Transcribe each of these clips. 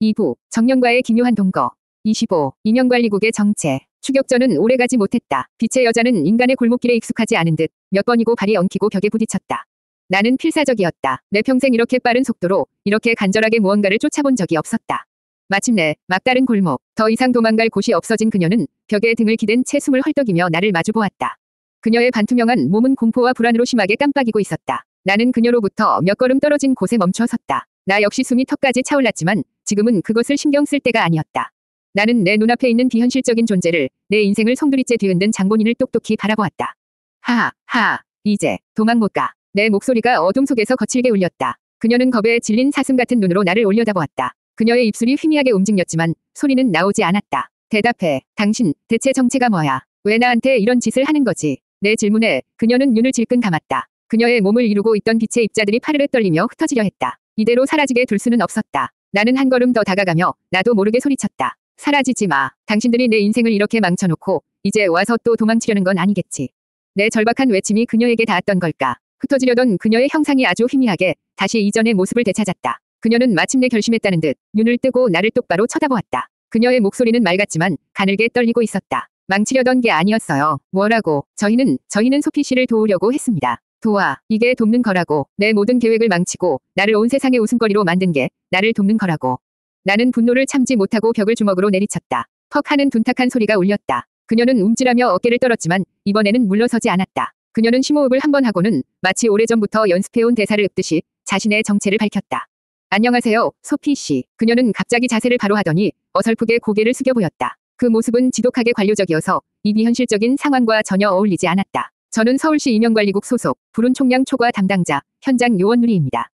2부, 정령과의 기묘한 동거. 25. 인형관리국의 정체. 추격전은 오래가지 못했다. 빛의 여자는 인간의 골목길에 익숙하지 않은 듯 몇 번이고 발이 엉키고 벽에 부딪혔다. 나는 필사적이었다. 내 평생 이렇게 빠른 속도로 이렇게 간절하게 무언가를 쫓아본 적이 없었다. 마침내 막다른 골목, 더 이상 도망갈 곳이 없어진 그녀는 벽에 등을 기댄 채 숨을 헐떡이며 나를 마주보았다. 그녀의 반투명한 몸은 공포와 불안으로 심하게 깜빡이고 있었다. 나는 그녀로부터 몇 걸음 떨어진 곳에 멈춰 섰다. 나 역시 숨이 턱까지 차올랐지만 지금은 그것을 신경 쓸 때가 아니었다. 나는 내 눈앞에 있는 비현실적인 존재를, 내 인생을 송두리째 뒤흔든 장본인을 똑똑히 바라보았다. 하하, 이제 도망 못 가. 내 목소리가 어둠 속에서 거칠게 울렸다. 그녀는 겁에 질린 사슴 같은 눈으로 나를 올려다보았다. 그녀의 입술이 희미하게 움직였지만 소리는 나오지 않았다. 대답해. 당신, 대체 정체가 뭐야? 왜 나한테 이런 짓을 하는 거지? 내 질문에 그녀는 눈을 질끈 감았다. 그녀의 몸을 이루고 있던 빛의 입자들이 파르르 떨리며 흩어지려 했다. 이대로 사라지게 둘 수는 없었다. 나는 한 걸음 더 다가가며 나도 모르게 소리쳤다. 사라지지 마. 당신들이 내 인생을 이렇게 망쳐놓고 이제 와서 또 도망치려는 건 아니겠지. 내 절박한 외침이 그녀에게 닿았던 걸까. 흩어지려던 그녀의 형상이 아주 희미하게 다시 이전의 모습을 되찾았다. 그녀는 마침내 결심했다는 듯 눈을 뜨고 나를 똑바로 쳐다보았다. 그녀의 목소리는 맑았지만 가늘게 떨리고 있었다. 망치려던 게 아니었어요. 뭐라고? 저희는 소피 씨를 도우려고 했습니다. 도와. 이게 돕는 거라고. 내 모든 계획을 망치고 나를 온 세상의 웃음거리로 만든 게 나를 돕는 거라고. 나는 분노를 참지 못하고 벽을 주먹으로 내리쳤다. 퍽 하는 둔탁한 소리가 울렸다. 그녀는 움찔하며 어깨를 떨었지만 이번에는 물러서지 않았다. 그녀는 심호흡을 한 번 하고는 마치 오래전부터 연습해온 대사를 읊듯이 자신의 정체를 밝혔다. 안녕하세요, 소피 씨. 그녀는 갑자기 자세를 바로 하더니 어설프게 고개를 숙여 보였다. 그 모습은 지독하게 관료적이어서 이 비현실적인 상황과 전혀 어울리지 않았다. 저는 서울시 인형관리국 소속 불운 총량 초과 담당자 현장 요원 누리입니다.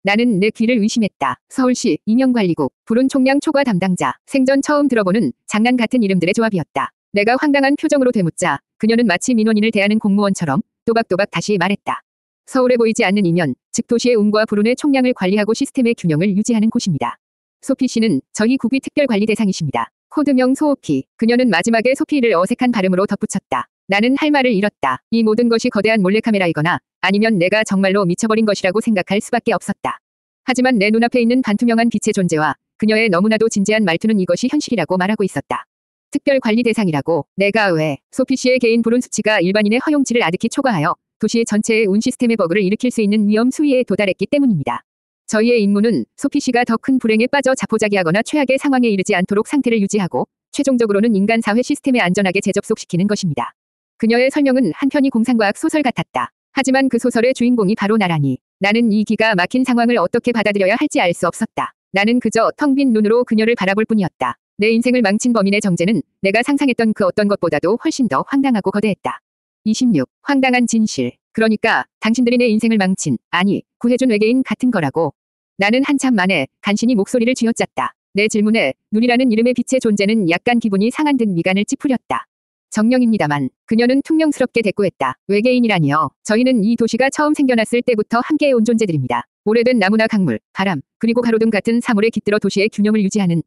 나는 내 귀를 의심했다. 서울시 인형관리국 불운 총량 초과 담당자. 생전 처음 들어보는 장난 같은 이름들의 조합이었다. 내가 황당한 표정으로 되묻자 그녀는 마치 민원인을 대하는 공무원처럼 또박또박 다시 말했다. 서울에 보이지 않는 이면, 즉 도시의 운과 불운의 총량을 관리하고 시스템의 균형을 유지하는 곳입니다. 소피 씨는 저희 국의 특별관리 대상이십니다. 코드명 소피. 그녀는 마지막에 소피를 어색한 발음으로 덧붙였다. 나는 할 말을 잃었다. 이 모든 것이 거대한 몰래카메라이거나 아니면 내가 정말로 미쳐버린 것이라고 생각할 수밖에 없었다. 하지만 내 눈앞에 있는 반투명한 빛의 존재와 그녀의 너무나도 진지한 말투는 이것이 현실이라고 말하고 있었다. 특별관리 대상이라고. 내가 왜? 소피 씨의 개인 불운 수치가 일반인의 허용치를 아득히 초과하여 도시 전체의 운 시스템의 버그를 일으킬 수 있는 위험 수위에 도달했기 때문입니다. 저희의 임무는 소피 씨가 더 큰 불행에 빠져 자포자기하거나 최악의 상황에 이르지 않도록 상태를 유지하고 최종적으로는 인간 사회 시스템에 안전하게 재접속시키는 것입니다. 그녀의 설명은 한편이 공상과학 소설 같았다. 하지만 그 소설의 주인공이 바로 나라니. 나는 이 기가 막힌 상황을 어떻게 받아들여야 할지 알 수 없었다. 나는 그저 텅 빈 눈으로 그녀를 바라볼 뿐이었다. 내 인생을 망친 범인의 정체는 내가 상상했던 그 어떤 것보다도 훨씬 더 황당하고 거대했다. 26. 황당한 진실. 그러니까 당신들이 내 인생을 망친, 아니, 구해준 외계인 같은 거라고. 나는 한참 만에 간신히 목소리를 쥐어짰다. 내 질문에 눈이라는 이름의 빛의 존재는 약간 기분이 상한 듯 미간을 찌푸렸다. 정령입니다만 그녀는 퉁명스럽게 대꾸했다. 외계인이라니요. 저희는 이 도시가 처음 생겨났을 때부터 함께해온 존재들입니다. 오래된 나무나 강물, 바람, 그리고 가로등 같은 사물에 깃들어 도시의 균형을 유지하는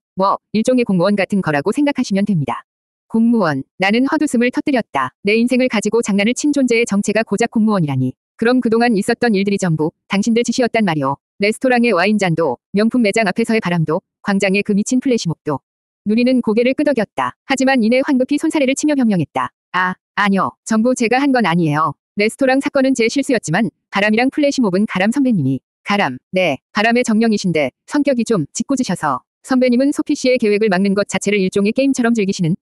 일종의 공무원 같은 거라고 생각하시면 됩니다. 공무원. 나는 헛웃음을 터뜨렸다. 내 인생을 가지고 장난을 친 존재의 정체가 고작 공무원이라니. 그럼 그동안 있었던 일들이 전부 당신들 짓이었단 말이오. 레스토랑의 와인잔도, 명품 매장 앞에서의 바람도, 광장의 그 미친 플래시몹도. 누리는 고개를 끄덕였다. 하지만 이내 황급히 손사래를 치며 변명했다. 아니요. 전부 제가 한 건 아니에요. 레스토랑 사건은 제 실수였지만 바람이랑 플래시몹은 가람 선배님이. 가람. 네. 바람의 정령이신데 성격이 좀 짓궂으셔서. 선배님은 소피 씨의 계획을 막는 것 자체를 일종의 게임처럼 즐기시는.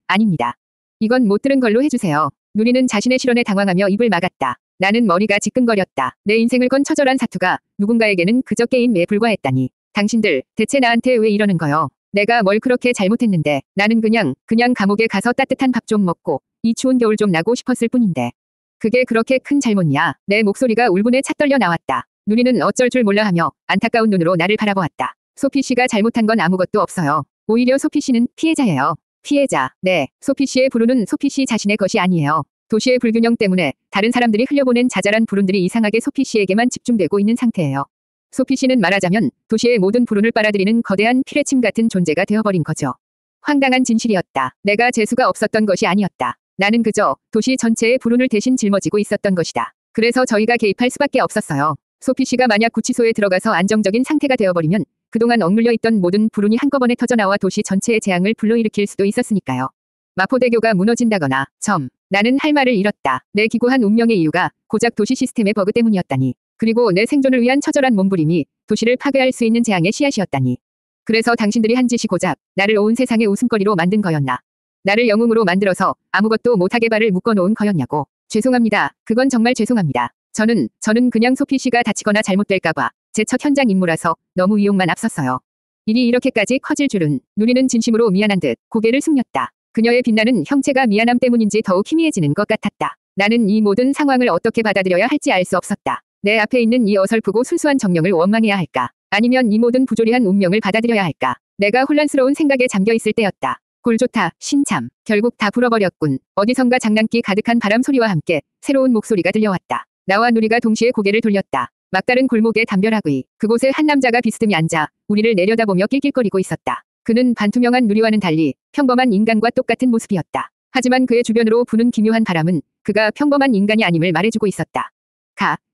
아닙니다. 이건 못 들은 걸로 해주세요. 누리는 자신의 실언에 당황하며 입을 막았다. 나는 머리가 지끈거렸다. 내 인생을 건 처절한 사투가 누군가에게는 그저 게임에 불과했다니. 당신들 대체 나한테 왜 이러는 거요? 내가 뭘 그렇게 잘못했는데. 나는 그냥 감옥에 가서 따뜻한 밥 좀 먹고 이 추운 겨울 좀 나고 싶었을 뿐인데. 그게 그렇게 큰 잘못이야. 내 목소리가 울분에 차 떨려 나왔다. 누리는 어쩔 줄 몰라 하며 안타까운 눈으로 나를 바라보았다. 소피 씨가 잘못한 건 아무것도 없어요. 오히려 소피 씨는 피해자예요. 피해자. 네. 소피 씨의 불운은 소피 씨 자신의 것이 아니에요. 도시의 불균형 때문에 다른 사람들이 흘려보낸 자잘한 불운들이 이상하게 소피 씨에게만 집중되고 있는 상태예요. 소피 씨는 말하자면 도시의 모든 불운을 빨아들이는 거대한 피뢰침 같은 존재가 되어버린 거죠. 황당한 진실이었다. 내가 재수가 없었던 것이 아니었다. 나는 그저 도시 전체의 불운을 대신 짊어지고 있었던 것이다. 그래서 저희가 개입할 수밖에 없었어요. 소피 씨가 만약 구치소에 들어가서 안정적인 상태가 되어버리면 그동안 억눌려 있던 모든 불운이 한꺼번에 터져나와 도시 전체의 재앙을 불러일으킬 수도 있었으니까요. 마포대교가 무너진다거나. 나는 할 말을 잃었다. 내 기구한 운명의 이유가 고작 도시 시스템의 버그 때문이었다니. 그리고 내 생존을 위한 처절한 몸부림이 도시를 파괴할 수 있는 재앙의 씨앗이었다니. 그래서 당신들이 한 짓이 고작 나를 온 세상의 웃음거리로 만든 거였나. 나를 영웅으로 만들어서 아무것도 못하게 발을 묶어놓은 거였냐고. 죄송합니다. 그건 정말 죄송합니다. 저는 그냥 소피 씨가 다치거나 잘못될까봐 제 첫 현장 임무라서 너무 위용만 앞섰어요. 일이 이렇게까지 커질 줄은. 누리는 진심으로 미안한 듯 고개를 숙였다. 그녀의 빛나는 형체가 미안함 때문인지 더욱 희미해지는 것 같았다. 나는 이 모든 상황을 어떻게 받아들여야 할지 알 수 없었다. 내 앞에 있는 이 어설프고 순수한 정령을 원망해야 할까? 아니면 이 모든 부조리한 운명을 받아들여야 할까? 내가 혼란스러운 생각에 잠겨 있을 때였다. 골 좋다, 신참. 결국 다 불어버렸군. 어디선가 장난기 가득한 바람 소리와 함께 새로운 목소리가 들려왔다. 나와 누리가 동시에 고개를 돌렸다. 막다른 골목의 담벼락 위, 그곳에 한 남자가 비스듬히 앉아 우리를 내려다보며 낄낄거리고 있었다. 그는 반투명한 누리와는 달리 평범한 인간과 똑같은 모습이었다. 하지만 그의 주변으로 부는 기묘한 바람은 그가 평범한 인간이 아님을 말해주고 있었다.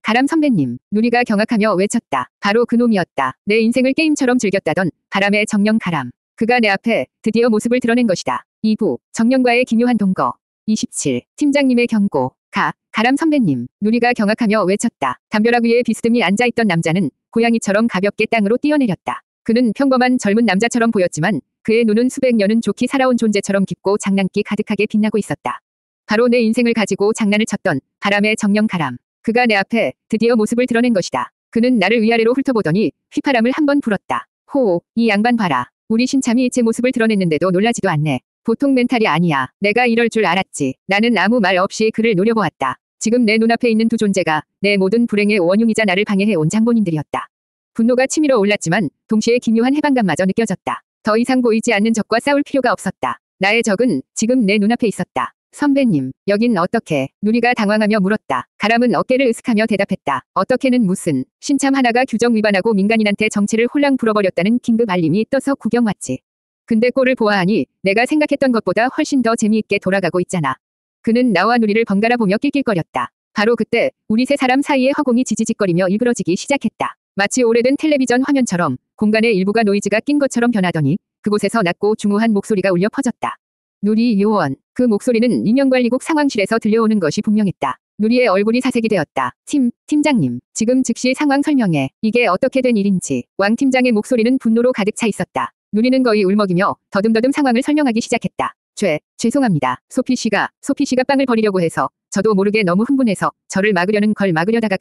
가람 선배님. 누리가 경악하며 외쳤다. 바로 그놈이었다. 내 인생을 게임처럼 즐겼다던 바람의 정령 가람. 그가 내 앞에 드디어 모습을 드러낸 것이다. 2부. 정령과의 기묘한 동거. 27. 팀장님의 경고. 가람 선배님. 누리가 경악하며 외쳤다. 담벼락 위에 비스듬히 앉아있던 남자는 고양이처럼 가볍게 땅으로 뛰어내렸다. 그는 평범한 젊은 남자처럼 보였지만 그의 눈은 수백 년은 좋게 살아온 존재처럼 깊고 장난기 가득하게 빛나고 있었다. 바로 내 인생을 가지고 장난을 쳤던 바람의 정령 가람. 그가 내 앞에 드디어 모습을 드러낸 것이다. 그는 나를 위아래로 훑어보더니 휘파람을 한번 불었다. 호오, 이 양반 봐라. 우리 신참이 제 모습을 드러냈는데도 놀라지도 않네. 보통 멘탈이 아니야. 내가 이럴 줄 알았지. 나는 아무 말 없이 그를 노려보았다. 지금 내 눈앞에 있는 두 존재가 내 모든 불행의 원흉이자 나를 방해해온 장본인들이었다. 분노가 치밀어 올랐지만 동시에 기묘한 해방감마저 느껴졌다. 더 이상 보이지 않는 적과 싸울 필요가 없었다. 나의 적은 지금 내 눈앞에 있었다. 선배님, 여긴 어떻게? 누리가 당황하며 물었다. 가람은 어깨를 으쓱하며 대답했다. 어떻게는 무슨. 신참 하나가 규정 위반하고 민간인한테 정체를 홀랑 풀어버렸다는 긴급 알림이 떠서 구경 왔지. 근데 꼴을 보아하니 내가 생각했던 것보다 훨씬 더 재미있게 돌아가고 있잖아. 그는 나와 누리를 번갈아 보며 낄낄거렸다. 바로 그때 우리 세 사람 사이의 허공이 지지직거리며 일그러지기 시작했다. 마치 오래된 텔레비전 화면처럼 공간의 일부가 노이즈가 낀 것처럼 변하더니 그곳에서 낮고 중후한 목소리가 울려 퍼졌다. 누리 요원. 그 목소리는 인명관리국 상황실에서 들려오는 것이 분명했다. 누리의 얼굴이 사색이 되었다. 팀장님. 지금 즉시 상황 설명해. 이게 어떻게 된 일인지. 왕 팀장의 목소리는 분노로 가득 차 있었다. 누리는 거의 울먹이며 더듬더듬 상황을 설명하기 시작했다. 죄송합니다. 소피 씨가 빵을 버리려고 해서 저도 모르게 너무 흥분해서 저를 막으려는 걸 막으려다가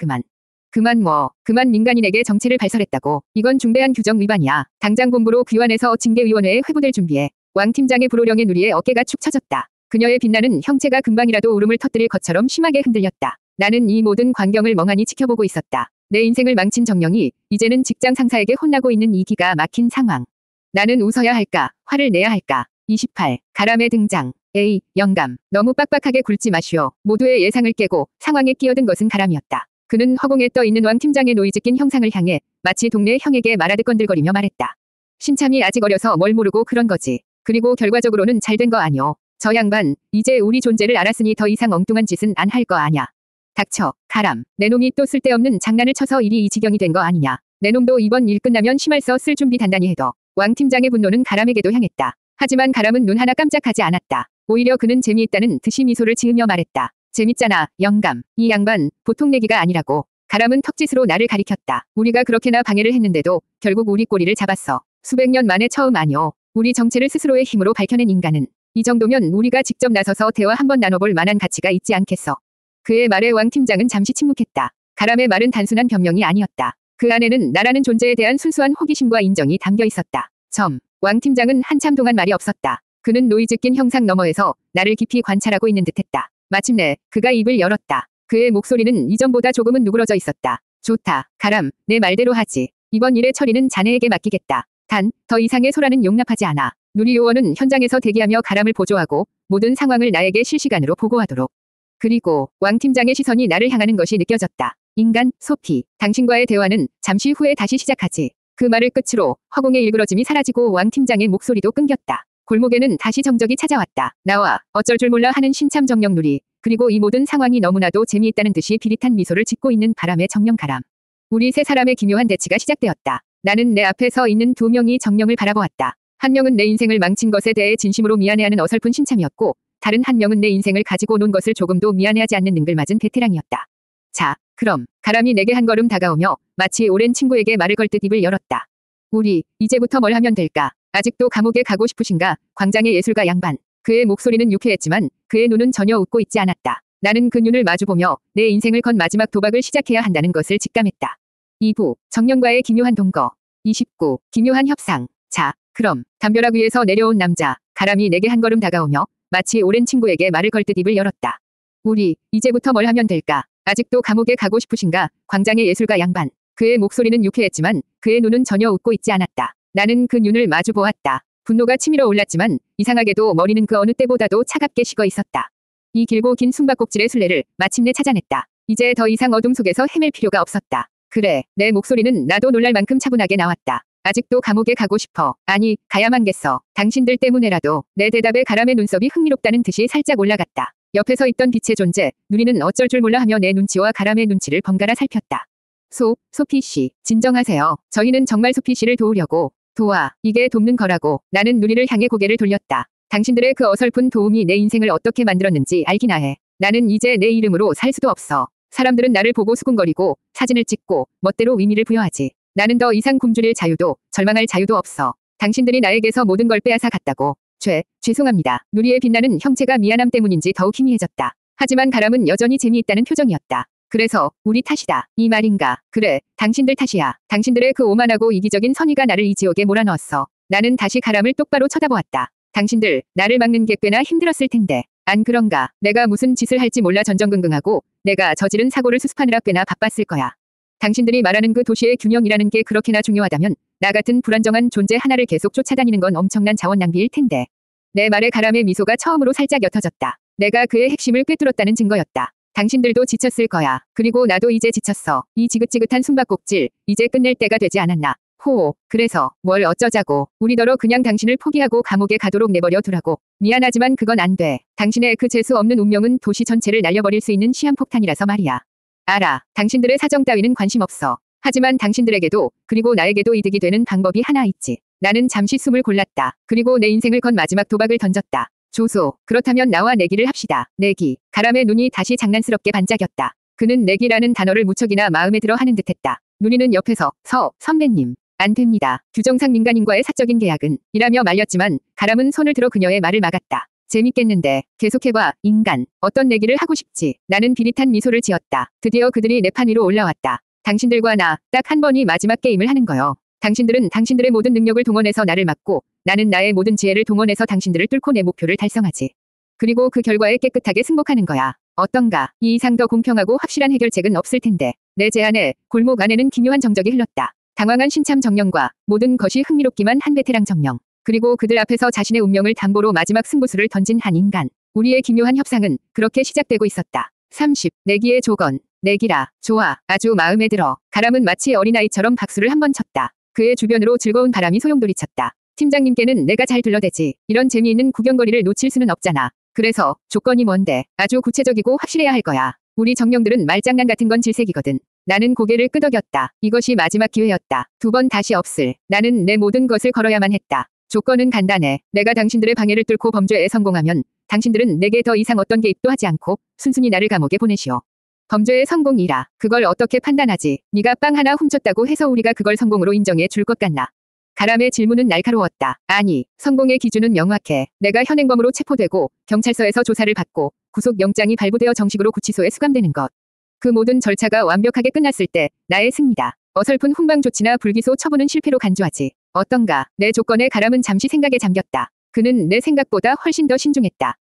그만 민간인에게 정체를 발설했다고. 이건 중대한 규정 위반이야. 당장 본부로 귀환해서 징계위원회에 회부될 준비해. 왕 팀장의 불호령에 누리의 어깨가 축 처졌다. 그녀의 빛나는 형체가 금방이라도 울음을 터뜨릴 것처럼 심하게 흔들렸다. 나는 이 모든 광경을 멍하니 지켜보고 있었다. 내 인생을 망친 정령이 이제는 직장 상사에게 혼나고 있는 이 기가 막힌 상황. 나는 웃어야 할까? 화를 내야 할까? 28. 가람의 등장. 에이, 영감. 너무 빡빡하게 굴지 마시오. 모두의 예상을 깨고 상황에 끼어든 것은 가람이었다. 그는 허공에 떠 있는 왕 팀장의 노이즈 낀 형상을 향해 마치 동네 형에게 말하듯 건들거리며 말했다. 신참이 아직 어려서 뭘 모르고 그런 거지. 그리고 결과적으로는 잘된 거 아니오. 저 양반, 이제 우리 존재를 알았으니 더 이상 엉뚱한 짓은 안 할 거 아냐. 닥쳐, 가람. 내 놈이 또 쓸데없는 장난을 쳐서 일이 이 지경이 된 거 아니냐. 내 놈도 이번 일 끝나면 심할서 쓸 준비 단단히 해둬. 왕 팀장의 분노는 가람에게도 향했다. 하지만 가람은 눈 하나 깜짝하지 않았다. 오히려 그는 재미있다는 듯이 미소를 지으며 말했다. 재밌잖아, 영감. 이 양반, 보통 내기가 아니라고. 가람은 턱짓으로 나를 가리켰다. 우리가 그렇게나 방해를 했는데도 결국 우리 꼬리를 잡았어. 수백 년 만에 처음 아니오. 우리 정체를 스스로의 힘으로 밝혀낸 인간은. 이 정도면 우리가 직접 나서서 대화 한번 나눠볼 만한 가치가 있지 않겠어. 그의 말에 왕 팀장은 잠시 침묵했다. 가람의 말은 단순한 변명이 아니었다. 그 안에는 나라는 존재에 대한 순수한 호기심과 인정이 담겨 있었다. 왕 팀장은 한참 동안 말이 없었다. 그는 노이즈 낀 형상 너머에서 나를 깊이 관찰하고 있는 듯했다. 마침내 그가 입을 열었다. 그의 목소리는 이전보다 조금은 누그러져 있었다. 좋다, 가람. 내 말대로 하지. 이번 일의 처리는 자네에게 맡기겠다. 단, 더 이상의 소란은 용납하지 않아. 누리 요원은 현장에서 대기하며 가람을 보조하고 모든 상황을 나에게 실시간으로 보고하도록. 그리고 왕 팀장의 시선이 나를 향하는 것이 느껴졌다. 인간, 소피. 당신과의 대화는 잠시 후에 다시 시작하지. 그 말을 끝으로 허공의 일그러짐이 사라지고 왕 팀장의 목소리도 끊겼다. 골목에는 다시 정적이 찾아왔다. 나와 어쩔 줄 몰라 하는 신참 정령 누리. 그리고 이 모든 상황이 너무나도 재미있다는 듯이 비릿한 미소를 짓고 있는 바람의 정령 가람. 우리 세 사람의 기묘한 대치가 시작되었다. 나는 내 앞에 서 있는 두 명이 정령을 바라보았다. 한 명은 내 인생을 망친 것에 대해 진심으로 미안해하는 어설픈 신참이었고, 다른 한 명은 내 인생을 가지고 논 것을 조금도 미안해하지 않는 능글맞은 베테랑이었다. 자, 그럼 가람이 내게 한 걸음 다가오며 마치 오랜 친구에게 말을 걸 듯 입을 열었다. 우리 이제부터 뭘 하면 될까? 아직도 감옥에 가고 싶으신가? 광장의 예술가 양반. 그의 목소리는 유쾌했지만 그의 눈은 전혀 웃고 있지 않았다. 나는 그 눈을 마주보며 내 인생을 건 마지막 도박을 시작해야 한다는 것을 직감했다. 2부 정령과의 기묘한 동거. 29. 기묘한 협상. 자, 그럼 담벼락 위에서 내려온 남자 가람이 내게 한 걸음 다가오며 마치 오랜 친구에게 말을 걸 듯 입을 열었다. 우리 이제부터 뭘 하면 될까? 아직도 감옥에 가고 싶으신가? 광장의 예술가 양반. 그의 목소리는 유쾌했지만 그의 눈은 전혀 웃고 있지 않았다. 나는 그 눈을 마주 보았다. 분노가 치밀어 올랐지만 이상하게도 머리는 그 어느 때보다도 차갑게 식어 있었다. 이 길고 긴 숨바꼭질의 순례를 마침내 찾아냈다. 이제 더 이상 어둠 속에서 헤맬 필요가 없었다. 그래, 내 목소리는 나도 놀랄 만큼 차분하게 나왔다. 아직도 감옥에 가고 싶어. 아니, 가야만겠어. 당신들 때문에라도. 내 대답에 가람의 눈썹이 흥미롭다는 듯이 살짝 올라갔다. 옆에 서 있던 빛의 존재, 누리는 어쩔 줄 몰라 하며 내 눈치와 가람의 눈치를 번갈아 살폈다. 소피 씨, 진정하세요. 저희는 정말 소피 씨를 도우려고. 이게 돕는 거라고. 나는 누리를 향해 고개를 돌렸다. 당신들의 그 어설픈 도움이 내 인생을 어떻게 만들었는지 알기나 해. 나는 이제 내 이름으로 살 수도 없어. 사람들은 나를 보고 수군거리고 사진을 찍고 멋대로 의미를 부여하지. 나는 더 이상 굶주릴 자유도 절망할 자유도 없어. 당신들이 나에게서 모든 걸 빼앗아 갔다고. 죄송합니다. 누리의 빛나는 형체가 미안함 때문인지 더욱 희미해졌다. 하지만 가람은 여전히 재미있다는 표정이었다. 그래서 우리 탓이다. 이 말인가? 그래, 당신들 탓이야. 당신들의 그 오만하고 이기적인 선의가 나를 이 지옥에 몰아넣었어. 나는 다시 가람을 똑바로 쳐다보았다. 당신들 나를 막는 게 꽤나 힘들었을 텐데. 안 그런가? 내가 무슨 짓을 할지 몰라 전전긍긍하고 내가 저지른 사고를 수습하느라 꽤나 바빴을 거야. 당신들이 말하는 그 도시의 균형이라는 게 그렇게나 중요하다면 나 같은 불안정한 존재 하나를 계속 쫓아다니는 건 엄청난 자원 낭비일 텐데. 내 말에 가람의 미소가 처음으로 살짝 옅어졌다. 내가 그의 핵심을 꿰뚫었다는 증거였다. 당신들도 지쳤을 거야. 그리고 나도 이제 지쳤어. 이 지긋지긋한 숨바꼭질 이제 끝낼 때가 되지 않았나. 그래서 뭘 어쩌자고. 우리더러 그냥 당신을 포기하고 감옥에 가도록 내버려 두라고. 미안하지만 그건 안 돼. 당신의 그 재수 없는 운명은 도시 전체를 날려버릴 수 있는 시한폭탄이라서 말이야. 알아. 당신들의 사정 따위는 관심 없어. 하지만 당신들에게도 그리고 나에게도 이득이 되는 방법이 하나 있지. 나는 잠시 숨을 골랐다. 그리고 내 인생을 건 마지막 도박을 던졌다. 조소, 그렇다면 나와 내기를 합시다. 내기. 가람의 눈이 다시 장난스럽게 반짝였다. 그는 내기라는 단어를 무척이나 마음에 들어 하는 듯했다. 누리는 옆에서 선배님. 안 됩니다. 규정상 민간인과의 사적인 계약은 이라며 말렸지만 가람은 손을 들어 그녀의 말을 막았다. 재밌겠는데. 계속해봐, 인간. 어떤 내기를 하고 싶지. 나는 비릿한 미소를 지었다. 드디어 그들이 내 판 위로 올라왔다. 당신들과 나 딱 한 번이 마지막 게임을 하는 거요. 당신들은 당신들의 모든 능력을 동원해서 나를 막고 나는 나의 모든 지혜를 동원해서 당신들을 뚫고 내 목표를 달성하지. 그리고 그 결과에 깨끗하게 승복하는 거야. 어떤가? 이 이상 더 공평하고 확실한 해결책은 없을 텐데. 내 제안에 골목 안에는 기묘한 정적이 흘렀다. 당황한 신참 정령과 모든 것이 흥미롭기만 한 베테랑 정령. 그리고 그들 앞에서 자신의 운명을 담보로 마지막 승부수를 던진 한 인간. 우리의 기묘한 협상은 그렇게 시작되고 있었다. 30. 내기의 조건. 내기라. 좋아. 아주 마음에 들어. 가람은 마치 어린아이처럼 박수를 한번 쳤다. 그의 주변으로 즐거운 바람이 소용돌이쳤다. 팀장님께는 내가 잘 둘러대지. 이런 재미있는 구경거리를 놓칠 수는 없잖아. 그래서 조건이 뭔데? 아주 구체적이고 확실해야 할 거야. 우리 정령들은 말장난 같은 건 질색이거든. 나는 고개를 끄덕였다. 이것이 마지막 기회였다. 두 번 다시 없을. 나는 내 모든 것을 걸어야만 했다. 조건은 간단해. 내가 당신들의 방해를 뚫고 범죄에 성공하면 당신들은 내게 더 이상 어떤 개입도 하지 않고 순순히 나를 감옥에 보내시오. 범죄의 성공이라. 그걸 어떻게 판단하지? 네가 빵 하나 훔쳤다고 해서 우리가 그걸 성공으로 인정해 줄 것 같나? 가람의 질문은 날카로웠다. 아니, 성공의 기준은 명확해. 내가 현행범으로 체포되고 경찰서에서 조사를 받고 구속영장이 발부되어 정식으로 구치소에 수감되는 것. 그 모든 절차가 완벽하게 끝났을 때 나의 승리다. 어설픈 훈방 조치나 불기소 처분은 실패로 간주하지. 어떤가? 내 조건에 가람은 잠시 생각에 잠겼다. 그는 내 생각보다 훨씬 더 신중했다.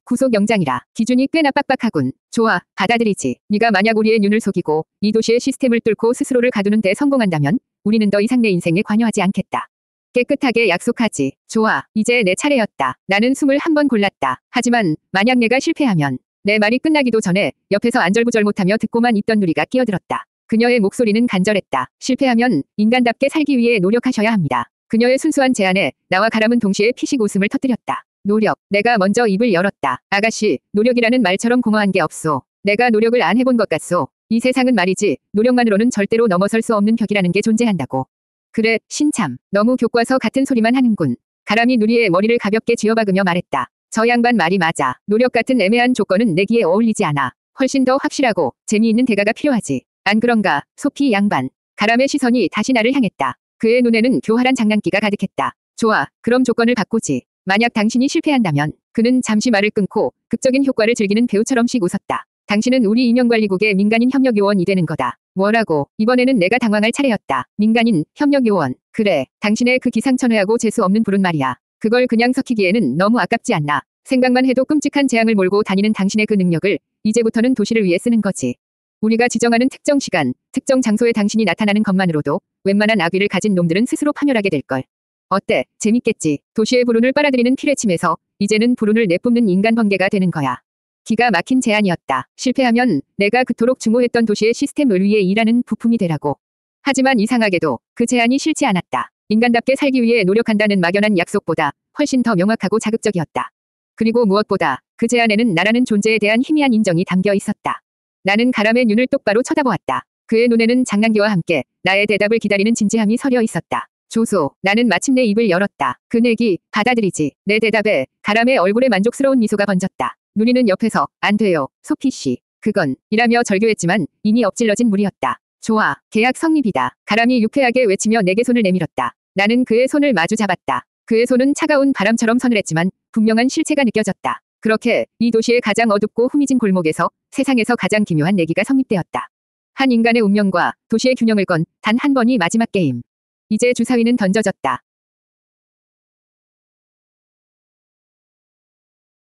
구속영장이라. 기준이 꽤나 빡빡하군. 좋아, 받아들이지. 네가 만약 우리의 눈을 속이고 이 도시의 시스템을 뚫고 스스로를 가두는 데 성공한다면 우리는 더 이상 내 인생에 관여하지 않겠다. 깨끗하게 약속하지. 좋아, 이제 내 차례였다. 나는 숨을 한 번 골랐다. 하지만 만약 내가 실패하면. 내 말이 끝나기도 전에 옆에서 안절부절 못하며 듣고만 있던 누리가 끼어들었다. 그녀의 목소리는 간절했다. 실패하면 인간답게 살기 위해 노력하셔야 합니다. 그녀의 순수한 제안에 나와 가람은 동시에 피식 웃음을 터뜨렸다. 노력. 내가 먼저 입을 열었다. 아가씨, 노력이라는 말처럼 공허한 게 없소. 내가 노력을 안 해본 것 같소. 이 세상은 말이지 노력만으로는 절대로 넘어설 수 없는 벽이라는 게 존재한다고. 그래, 신참. 너무 교과서 같은 소리만 하는군. 가람이 누리의 머리를 가볍게 쥐어박으며 말했다. 저 양반 말이 맞아. 노력 같은 애매한 조건은 내기에 어울리지 않아. 훨씬 더 확실하고 재미있는 대가가 필요하지. 안 그런가, 소피 양반. 가람의 시선이 다시 나를 향했다. 그의 눈에는 교활한 장난기가 가득했다. 좋아, 그럼 조건을 바꾸지. 만약 당신이 실패한다면. 그는 잠시 말을 끊고 극적인 효과를 즐기는 배우처럼씩 웃었다. 당신은 우리 인형관리국의 민간인 협력요원이 되는 거다. 뭐라고? 이번에는 내가 당황할 차례였다. 민간인, 협력요원. 그래, 당신의 그 기상천외하고 재수 없는 부른 말이야. 그걸 그냥 섞이기에는 너무 아깝지 않나. 생각만 해도 끔찍한 재앙을 몰고 다니는 당신의 그 능력을 이제부터는 도시를 위해 쓰는 거지. 우리가 지정하는 특정 시간, 특정 장소에 당신이 나타나는 것만으로도 웬만한 악의를 가진 놈들은 스스로 파멸하게 될걸. 어때? 재밌겠지. 도시의 불운을 빨아들이는 피뢰침에서 이제는 불운을 내뿜는 인간 번개가 되는 거야. 기가 막힌 제안이었다. 실패하면 내가 그토록 증오했던 도시의 시스템을 위해 일하는 부품이 되라고. 하지만 이상하게도 그 제안이 싫지 않았다. 인간답게 살기 위해 노력한다는 막연한 약속보다 훨씬 더 명확하고 자극적이었다. 그리고 무엇보다 그 제안에는 나라는 존재에 대한 희미한 인정이 담겨 있었다. 나는 가람의 눈을 똑바로 쳐다보았다. 그의 눈에는 장난기와 함께 나의 대답을 기다리는 진지함이 서려 있었다. 조소, 나는 마침내 입을 열었다. 그 내기, 받아들이지. 내 대답에 가람의 얼굴에 만족스러운 미소가 번졌다. 누리는 옆에서, 안 돼요, 소피씨. 그건, 이라며 절교했지만 이미 엎질러진 물이었다. 좋아, 계약 성립이다. 가람이 유쾌하게 외치며 내게 손을 내밀었다. 나는 그의 손을 마주 잡았다. 그의 손은 차가운 바람처럼 서늘했지만 분명한 실체가 느껴졌다. 그렇게 이 도시의 가장 어둡고 후미진 골목에서 세상에서 가장 기묘한 내기가 성립되었다. 한 인간의 운명과 도시의 균형을 건 단 한 번이 마지막 게임. 이제 주사위는 던져졌다.